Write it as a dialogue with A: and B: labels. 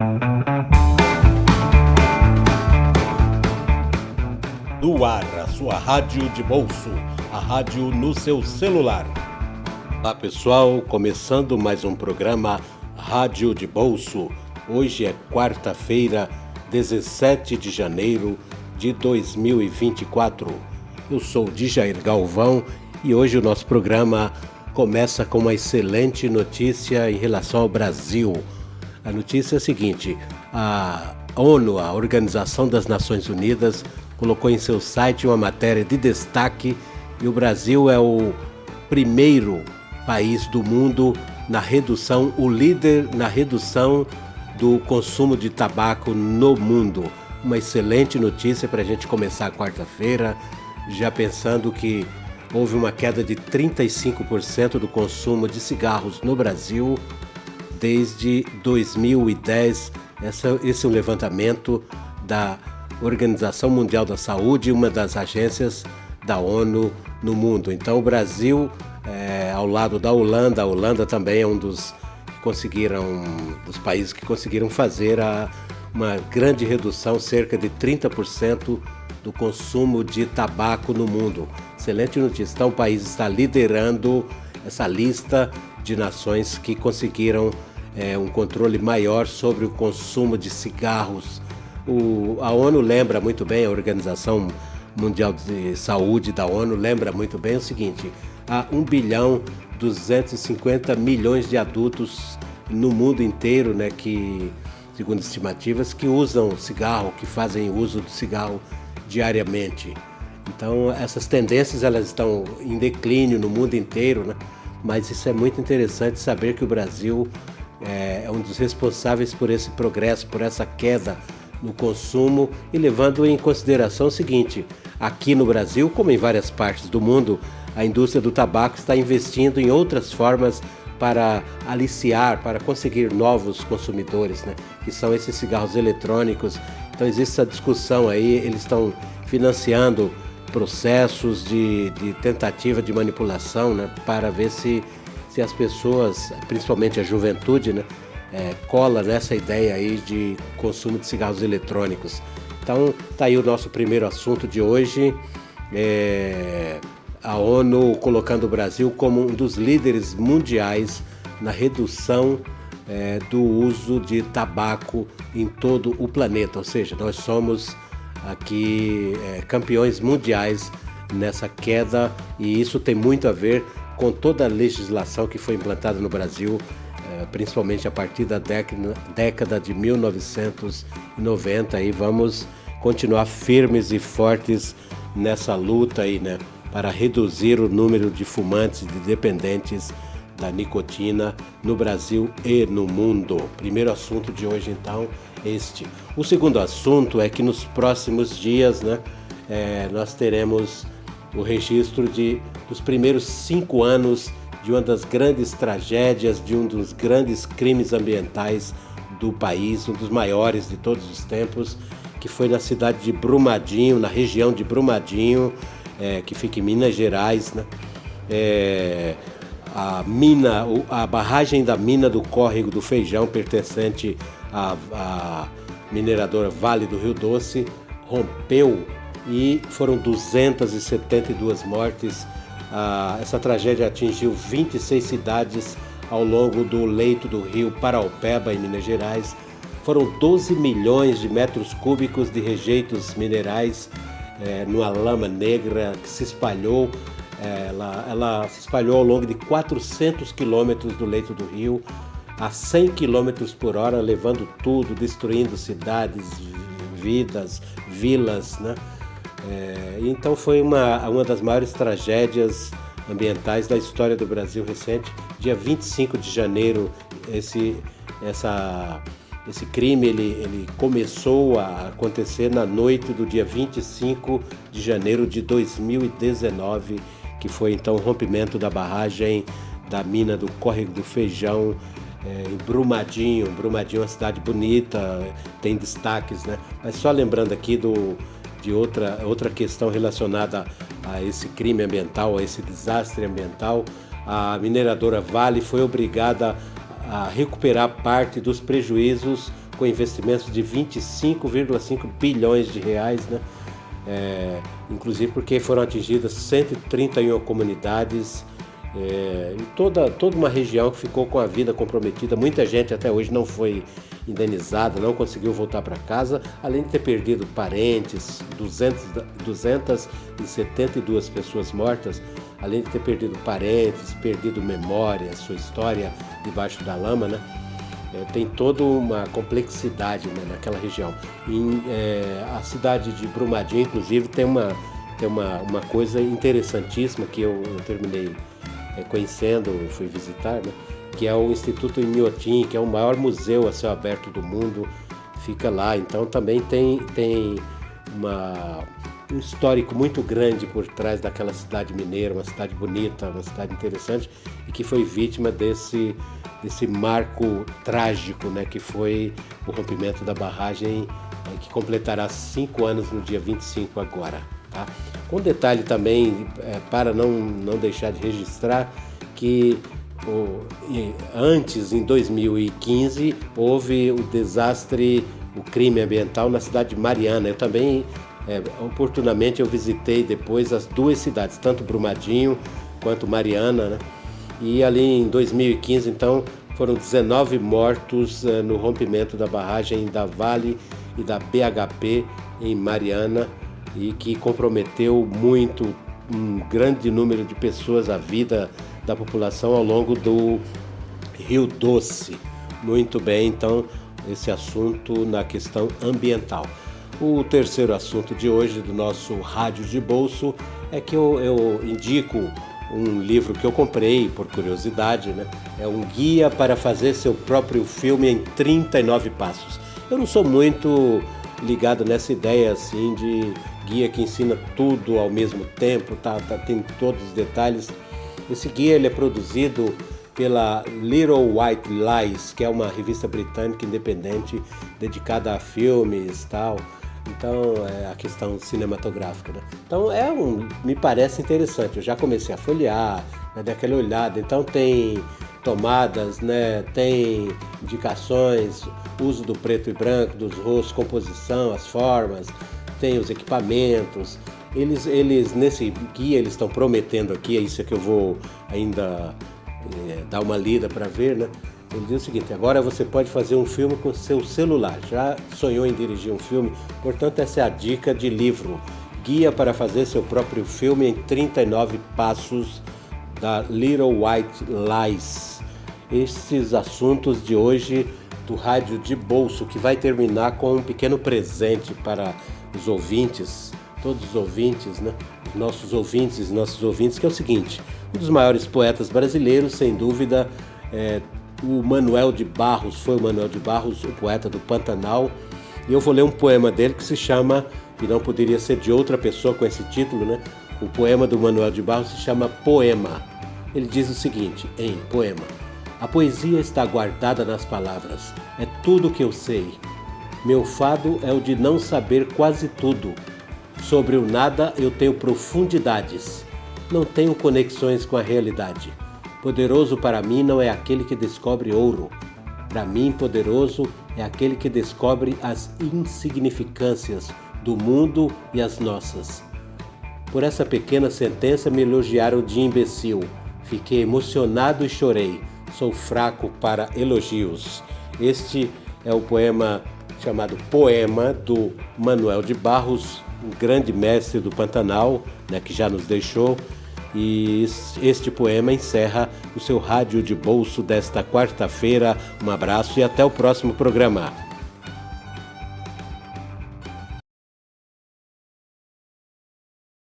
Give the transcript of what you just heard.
A: No ar, a sua rádio de bolso, a rádio no seu celular. Olá pessoal, começando mais um programa Rádio de Bolso. Hoje é quarta-feira, 17 de janeiro de 2024. Eu sou Djair Galvão e hoje o nosso programa começa com uma excelente notícia em relação ao Brasil. A notícia é a seguinte: a ONU, a Organização das Nações Unidas, colocou em seu site uma matéria de destaque e o Brasil é o primeiro país do mundo na redução, o líder na redução do consumo de tabaco no mundo. Uma excelente notícia para a gente começar a quarta-feira, já pensando que houve uma queda de 35% do consumo de cigarros no Brasil desde 2010. Esse é um levantamento da Organização Mundial da Saúde, uma das agências da ONU no mundo. Então o Brasil, ao lado da Holanda, a Holanda também é um dos países que conseguiram fazer uma grande redução, cerca de 30% do consumo de tabaco no mundo. Excelente notícia. Então o país está liderando essa lista de nações que conseguiram um controle maior sobre o consumo de cigarros. A ONU lembra muito bem, a Organização Mundial de Saúde da ONU lembra muito bem o seguinte: há 1,250 bilhão de adultos no mundo inteiro, que, segundo estimativas, que usam cigarro, que fazem uso do cigarro diariamente. Então essas tendências elas estão em declínio no mundo inteiro, mas isso é muito interessante saber que o Brasil é um dos responsáveis por esse progresso, por essa queda no consumo, e levando em consideração o seguinte: aqui no Brasil, como em várias partes do mundo, a indústria do tabaco está investindo em outras formas para aliciar, para conseguir novos consumidores, que são esses cigarros eletrônicos. Então existe essa discussão aí, eles estão financiando processos de tentativa de manipulação, para ver se as pessoas, principalmente a juventude, cola nessa ideia aí de consumo de cigarros eletrônicos. Então tá aí o nosso primeiro assunto de hoje, a ONU colocando o Brasil como um dos líderes mundiais na redução do uso de tabaco em todo o planeta, ou seja, nós somos aqui campeões mundiais nessa queda, e isso tem muito a ver com toda a legislação que foi implantada no Brasil, principalmente a partir da década de 1990, e vamos continuar firmes e fortes nessa luta aí, para reduzir o número de fumantes e de dependentes da nicotina no Brasil e no mundo. Primeiro assunto de hoje, então, este. O segundo assunto é que nos próximos dias, nós teremos o registro dos primeiros 5 anos de uma das grandes tragédias, de um dos grandes crimes ambientais do país, um dos maiores de todos os tempos, que foi na cidade de Brumadinho, na região de Brumadinho, que fica em Minas Gerais, a barragem da mina do Córrego do Feijão, pertencente à mineradora Vale do Rio Doce, rompeu e foram 272 mortes. Essa tragédia atingiu 26 cidades ao longo do leito do rio Paraopeba, em Minas Gerais. Foram 12 milhões de metros cúbicos de rejeitos minerais numa lama negra que se espalhou. Ela se espalhou ao longo de 400 quilômetros do leito do rio, a 100 quilômetros por hora, levando tudo, destruindo cidades, vidas, vilas, Então foi uma das maiores tragédias ambientais da história do Brasil recente. Dia 25 de janeiro, esse crime ele começou a acontecer na noite do dia 25 de janeiro de 2019, que foi então o rompimento da barragem da mina do Córrego do Feijão, em Brumadinho. Brumadinho é uma cidade bonita, tem destaques, Mas só lembrando aqui de outra questão relacionada a esse crime ambiental, a esse desastre ambiental, a mineradora Vale foi obrigada a recuperar parte dos prejuízos com investimentos de 25,5 bilhões de reais, né? Inclusive porque foram atingidas 131 comunidades, em toda uma região que ficou com a vida comprometida. Muita gente até hoje não foi indenizada, não conseguiu voltar para casa, além de ter perdido parentes, 272 pessoas mortas, além de ter perdido parentes, perdido memória, sua história debaixo da lama, né? Tem toda uma complexidade, né, naquela região. A cidade de Brumadinho, inclusive, tem uma coisa interessantíssima que eu terminei conhecendo, eu fui visitar, né, que é o Instituto Inhotim, que é o maior museu a céu aberto do mundo, fica lá. Então também tem um histórico muito grande por trás daquela cidade mineira, uma cidade bonita, uma cidade interessante, e que foi vítima desse marco trágico, né, que foi o rompimento da barragem, que completará 5 anos no dia 25 agora. Tá? Com detalhe também, para não deixar de registrar, que antes, em 2015, houve o desastre, o crime ambiental na cidade de Mariana. Eu também, oportunamente, eu visitei depois as duas cidades, tanto Brumadinho quanto Mariana, né? E ali em 2015, então, foram 19 mortos no rompimento da barragem da Vale e da BHP em Mariana, e que comprometeu muito um grande número de pessoas, a vida da população ao longo do Rio Doce. Muito bem, então, esse assunto na questão ambiental. O terceiro assunto de hoje do nosso Rádio de Bolso é que eu indico um livro que eu comprei por curiosidade, né? É um guia para fazer seu próprio filme em 39 passos. Eu não sou muito ligado nessa ideia assim de guia que ensina tudo ao mesmo tempo, tem todos os detalhes. Esse guia ele é produzido pela Little White Lies, que é uma revista britânica independente dedicada a filmes e tal. Então, é a questão cinematográfica, né? Então, me parece interessante. Eu já comecei a folhear, né, dar aquela olhada. Então, tem tomadas, né, tem indicações, uso do preto e branco, dos rostos, composição, as formas, tem os equipamentos. Eles nesse guia, eles estão prometendo aqui, é isso que eu vou ainda dar uma lida para ver, né? Ele diz o seguinte: agora você pode fazer um filme com seu celular. Já sonhou em dirigir um filme? Portanto, essa é a dica de livro. Guia para fazer seu próprio filme em 39 passos, da Little White Lies. Esses assuntos de hoje do Rádio de Bolso, que vai terminar com um pequeno presente para os ouvintes, todos os ouvintes, né? Nossos ouvintes, que é o seguinte: um dos maiores poetas brasileiros, sem dúvida, o Manuel de Barros, foi o Manuel de Barros, o poeta do Pantanal, e eu vou ler um poema dele que se chama, e não poderia ser de outra pessoa com esse título, né? O poema do Manuel de Barros se chama Poema. Ele diz o seguinte, em poema: a poesia está guardada nas palavras, é tudo que eu sei. Meu fado é o de não saber quase tudo. Sobre o nada eu tenho profundidades, não tenho conexões com a realidade. Poderoso para mim não é aquele que descobre ouro. Para mim, poderoso é aquele que descobre as insignificâncias do mundo e as nossas. Por essa pequena sentença me elogiaram de imbecil. Fiquei emocionado e chorei. Sou fraco para elogios. Este é o poema chamado Poema, do Manuel de Barros, um grande mestre do Pantanal, né, que já nos deixou. E este poema encerra o seu Rádio de Bolso desta quarta-feira. Um abraço e até o próximo programa.